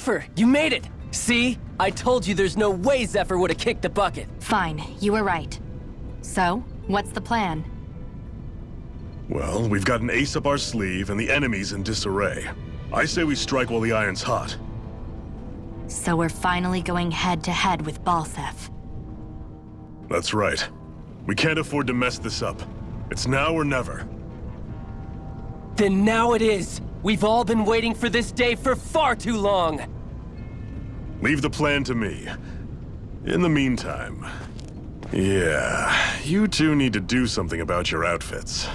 Zephyr, you made it! See? I told you there's no way Zephyr would have kicked the bucket. Fine, you were right. So, what's the plan? Well, we've got an ace up our sleeve and the enemy's in disarray. I say we strike while the iron's hot. So we're finally going head-to-head with Balseph. That's right. We can't afford to mess this up. It's now or never. Then now it is! We've all been waiting for this day for far too long! Leave the plan to me. In the meantime... yeah, you two need to do something about your outfits.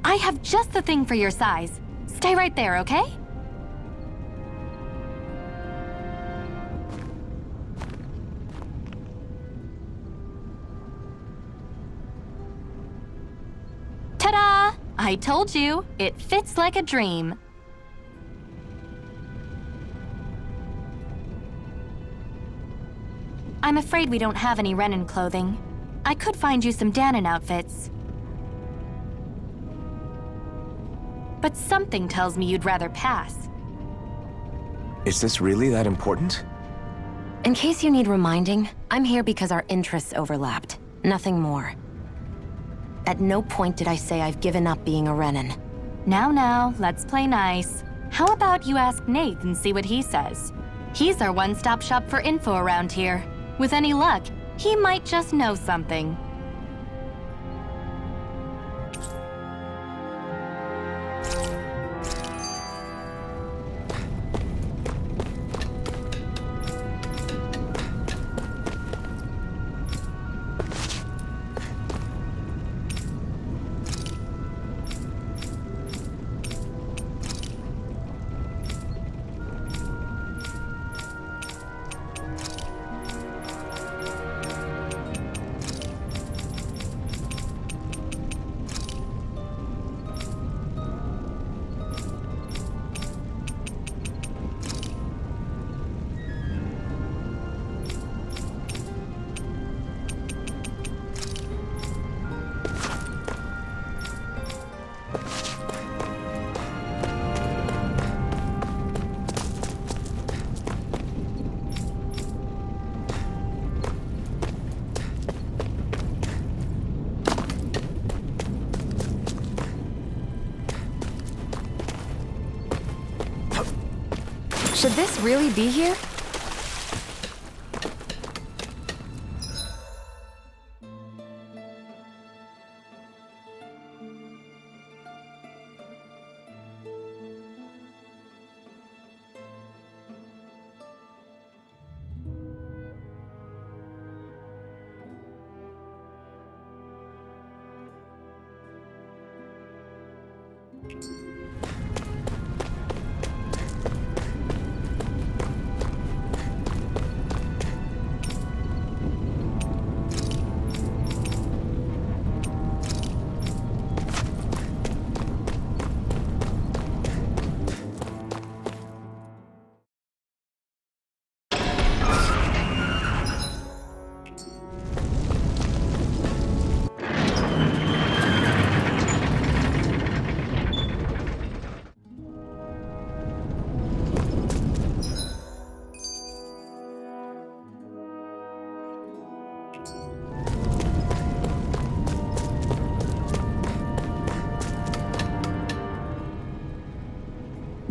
I have just the thing for your size. Stay right there, okay? Ta-da! I told you, it fits like a dream. I'm afraid we don't have any Renan clothing. I could find you some Danon outfits. But something tells me you'd rather pass. Is this really that important? In case you need reminding, I'm here because our interests overlapped. Nothing more. At no point did I say I've given up being a Renan. Now, let's play nice. How about you ask Nath and see what he says? He's our one-stop shop for info around here. With any luck, he might just know something. Should this really be here?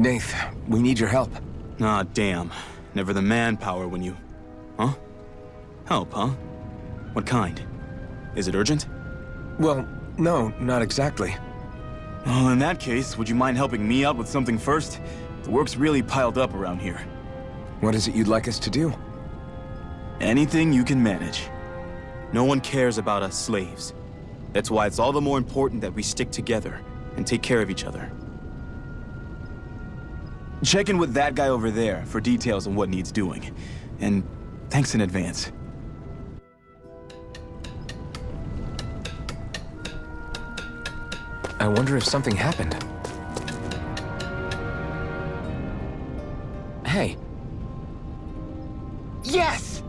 Nath, we need your help. Ah, damn. Never the manpower when you... Huh? Help, huh? What kind? Is it urgent? Well, no, not exactly. Well, in that case, would you mind helping me out with something first? The work's really piled up around here. What is it you'd like us to do? Anything you can manage. No one cares about us slaves. That's why it's all the more important that we stick together and take care of each other. Check in with that guy over there for details on what needs doing. And thanks in advance. I wonder if something happened. Hey. Yes!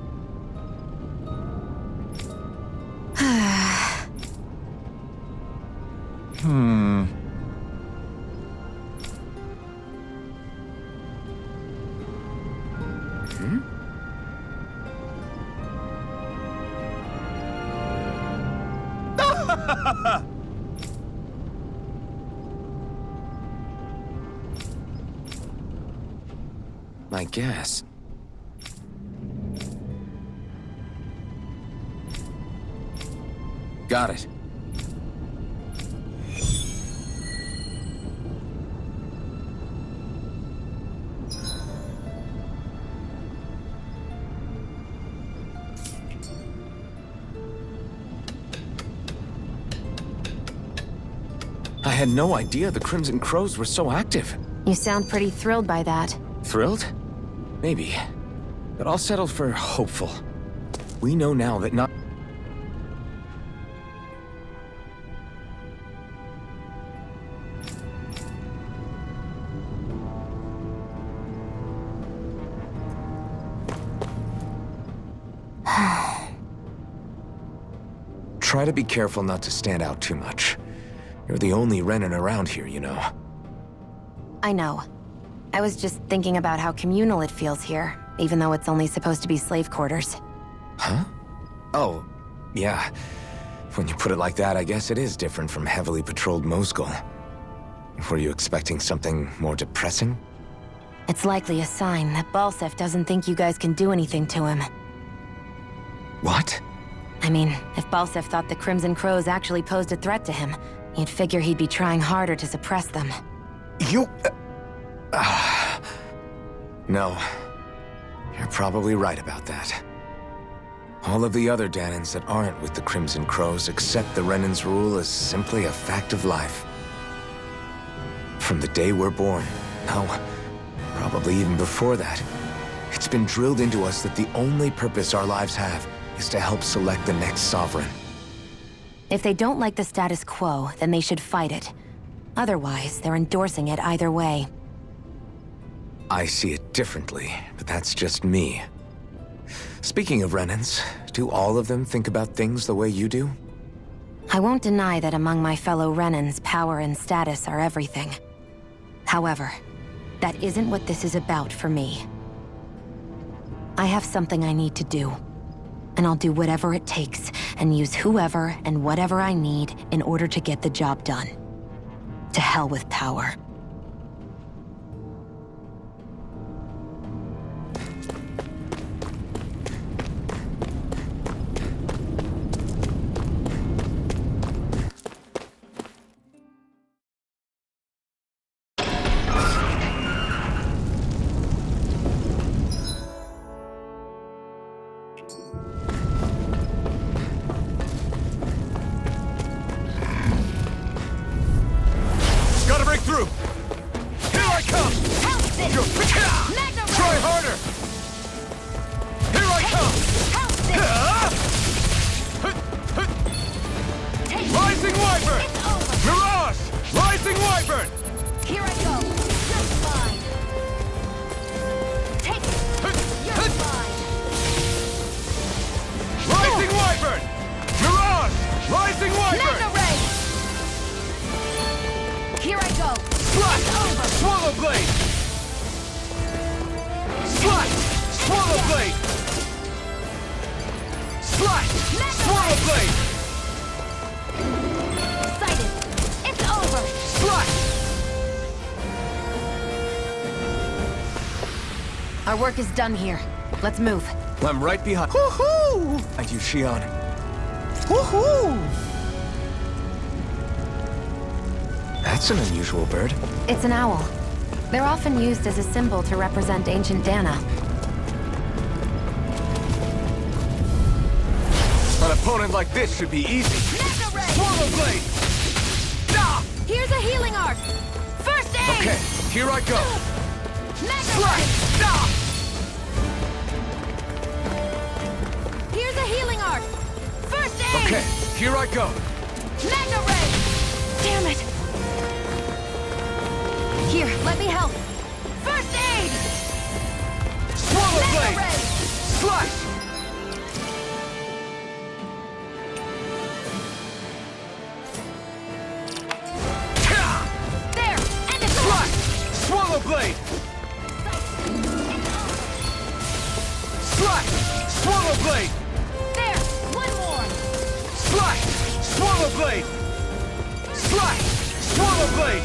I guess. Got it. I had no idea the Crimson Crows were so active. You sound pretty thrilled by that. Thrilled? Maybe. But I'll settle for hopeful. We know now that not... Try to be careful not to stand out too much. You're the only Renan around here, you know. I know. I was just thinking about how communal it feels here, even though it's only supposed to be slave quarters. Huh? Oh, yeah. When you put it like that, I guess it is different from heavily patrolled Mosgul. Were you expecting something more depressing? It's likely a sign that Balsef doesn't think you guys can do anything to him. What? I mean, if Balsef thought the Crimson Crows actually posed a threat to him, you'd figure he'd be trying harder to suppress them. You... No. You're probably right about that. All of the other Danans that aren't with the Crimson Crows accept the Renan's rule as simply a fact of life. From the day we're born, no, probably even before that, it's been drilled into us that the only purpose our lives have is to help select the next sovereign. If they don't like the status quo, then they should fight it. Otherwise, they're endorsing it either way. I see it differently, but that's just me. Speaking of Renans, do all of them think about things the way you do? I won't deny that among my fellow Renans, power and status are everything. However, that isn't what this is about for me. I have something I need to do. And I'll do whatever it takes, and use whoever and whatever I need in order to get the job done. To hell with power. Gotta break through! Here I come! Try harder! Here I come! Rising Wyvern! Mirage! Rising Wyvern! Here I go. Just fine. Take it. You're fine. Rising Wyvern! Mirage! Rising Wyvern! Mega Ray. Here I go. Slash! Swallow Blade! Slash! Swallow Blade! Slash! Swallow Blade! Excited. It's over. Slash! Our work is done here. Let's move. I'm right behind. Woohoo! I do, Shion. Woohoo! That's an unusual bird. It's an owl. They're often used as a symbol to represent ancient Dana. An opponent like this should be easy. Mega Ray. Swallow Blade! Ah! Here's a healing arc. First aid. Okay, here I go. Mega Slash! Ray. Ah! Here's a healing arc. First aid. Okay, here I go. Mega Ray. Damn it. Here, let me help. First aid. Swallow Mega Blade! Ray. Slash! There. And it's Slash! Swallow Blade! Blade! There! One more! Slash! Swallow Blade! Slash! Swallow Blade!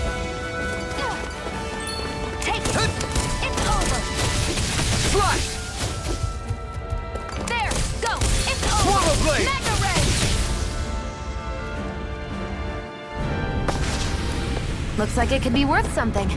Take it! It's over! Slash! There! Go! It's over! Swallow Blade! Mega Ray! Looks like it could be worth something.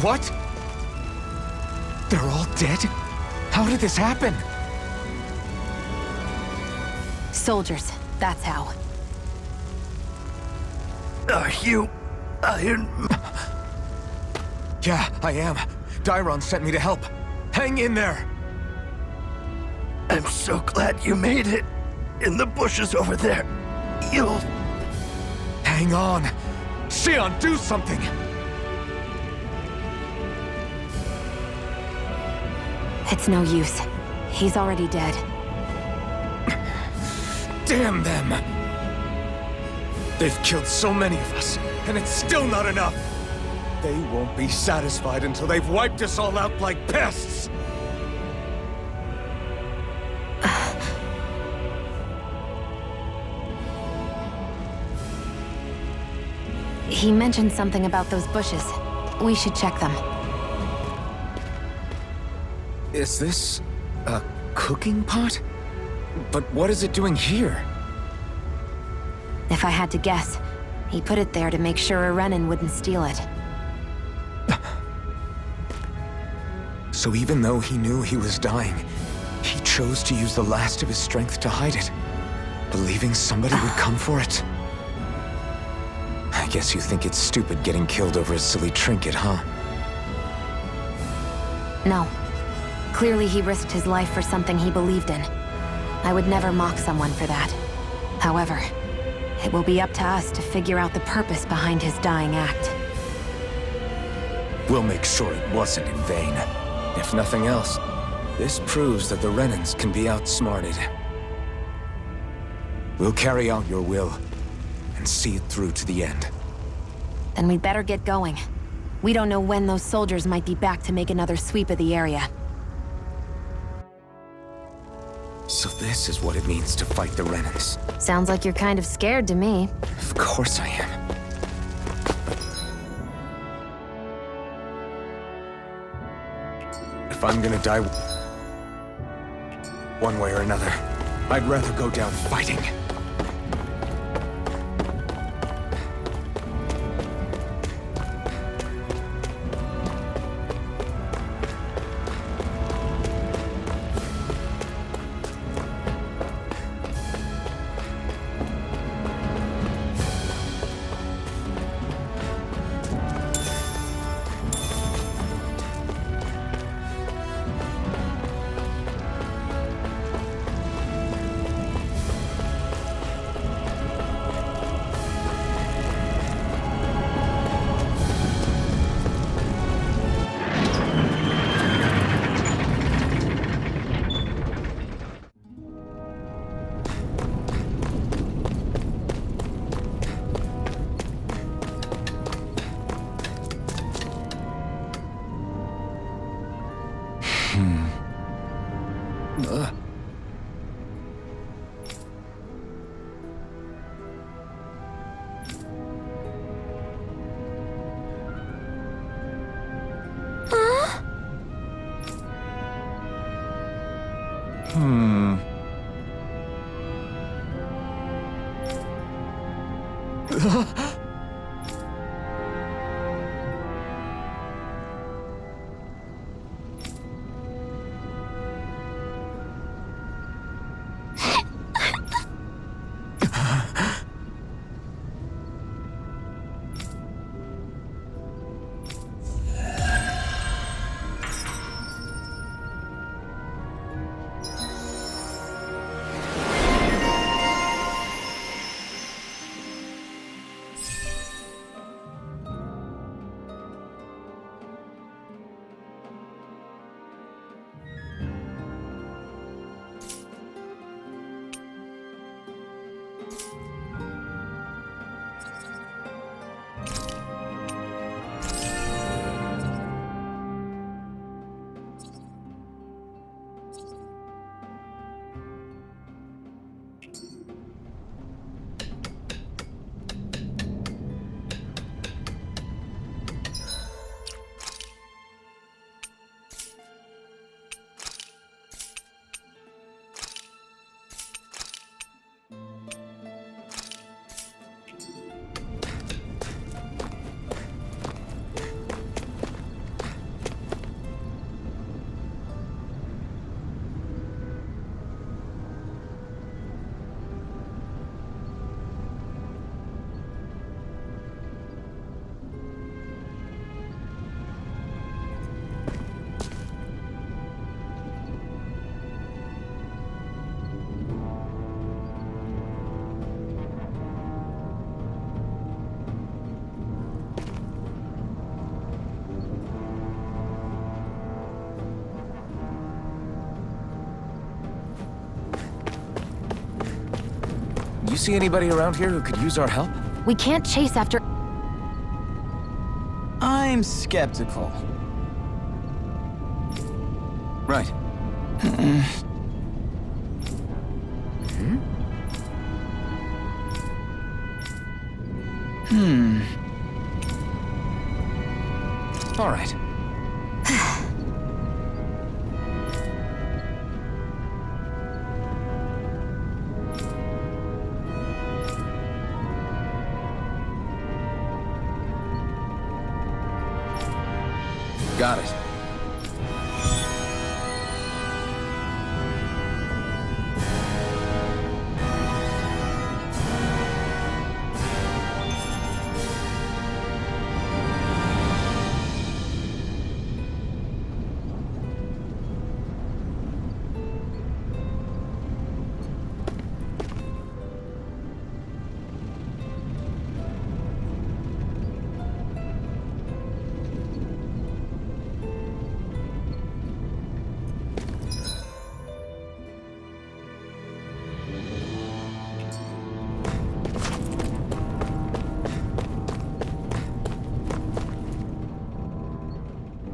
What? They're all dead? How did this happen? Soldiers, that's how. Are you Iron? Yeah, I am. Dairon sent me to help. Hang in there! I'm so glad you made it. In the bushes over there. You'll... Hang on! Xion, do something! It's no use. He's already dead. Damn them! They've killed so many of us, and it's still not enough! They won't be satisfied until they've wiped us all out like pests! He mentioned something about those bushes. We should check them. Is this a cooking pot? But what is it doing here? If I had to guess, he put it there to make sure a Renan wouldn't steal it. So even though he knew he was dying, he chose to use the last of his strength to hide it, believing somebody would come for it. I guess you think it's stupid getting killed over a silly trinket, huh? No. Clearly he risked his life for something he believed in. I would never mock someone for that. However, it will be up to us to figure out the purpose behind his dying act. We'll make sure it wasn't in vain. If nothing else, this proves that the Renans can be outsmarted. We'll carry out your will, and see it through to the end. Then we'd better get going. We don't know when those soldiers might be back to make another sweep of the area. So this is what it means to fight the Renans. Sounds like you're kind of scared to me. Of course I am. If I'm gonna die one way or another, I'd rather go down fighting. you see anybody around here who could use our help? We can't chase after... I'm skeptical. Right. All right. Got it.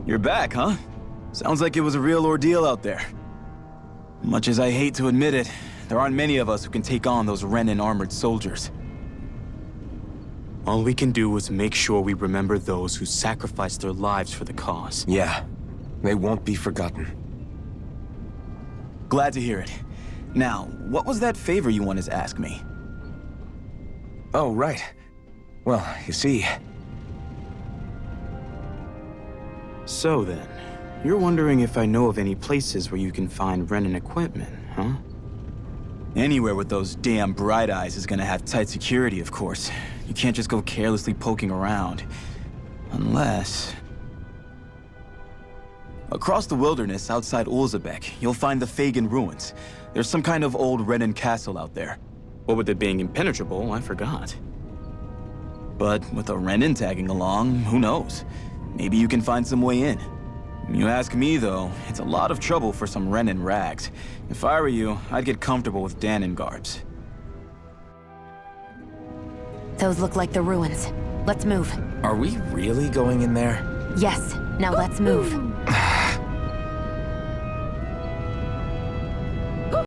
You're back, huh? Sounds like it was a real ordeal out there. Much as I hate to admit it, there aren't many of us who can take on those Renan armored soldiers. All we can do is make sure we remember those who sacrificed their lives for the cause. Yeah, they won't be forgotten. Glad to hear it. Now, what was that favor you wanted to ask me? Oh, right. Well, you see... So then, you're wondering if I know of any places where you can find Renan equipment, huh? Anywhere with those damn bright eyes is gonna have tight security, of course. You can't just go carelessly poking around. Unless... Across the wilderness outside Ulzebek, you'll find the Fagin ruins. There's some kind of old Renan castle out there. What with it being impenetrable, I forgot. But with a Renan tagging along, who knows? Maybe you can find some way in. You ask me, though, it's a lot of trouble for some Renan rags. If I were you, I'd get comfortable with Danon garbs. Those look like the ruins. Let's move. Are we really going in there? Yes, now let's move.